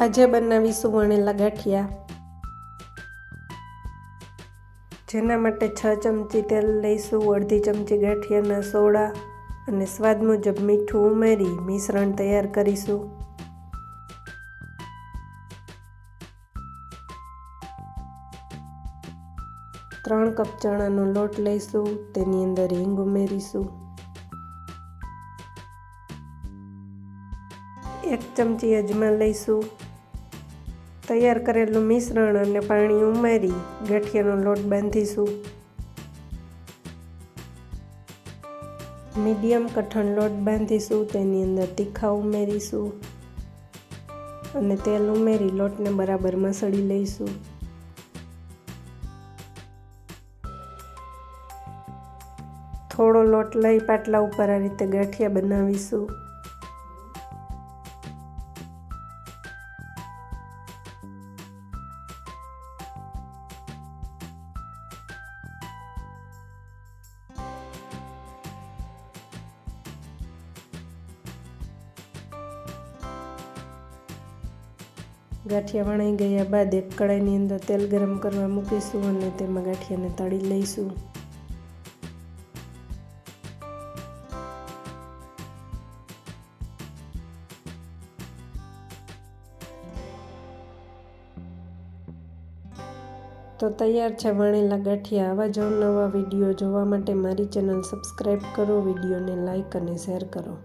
આજે બનાવીશું વણેલા ગાંઠિયા, જેના માટે 6 ચમચી તેલ લઈશું, અડધી ચમચી ગાંઠિયાના સોડા અને સ્વાદ મુજબ મીઠું ઉમેરી મિશ્રણ તૈયાર કરીશું। ત્રણ કપ ચણાનો લોટ લઈશું, તેની અંદર હિંગ ઉમેરીશું। 1 ચમચી અજમા લઈશું। તૈયાર કરેલું મિશ્રણ અને પાણી ઉમેરી ગાંઠિયાનો લોટ બાંધીશું। મીડિયમ કઠણ લોટ બાંધીશું, તેની અંદર તીખા ઉમેરીશું અને તેલ ઉમેરી લોટને બરાબર મસળી લઈશું। થોડો લોટ લઈ પાટલા ઉપર આ રીતે ગાંઠિયા બનાવીશું। ગાંઠિયા વણાઈ ગયા બાદ એક કડાઈની અંદર તેલ ગરમ કરવા મૂકીશું અને તેમાં ગાંઠિયાને તળી લઈશું। તો તૈયાર છે વણેલા ગાંઠિયા। આવા જ નવા વિડીયો જોવા માટે મારી ચેનલ સબસ્ક્રાઈબ કરો, વિડીયોને લાઈક અને શેર કરો।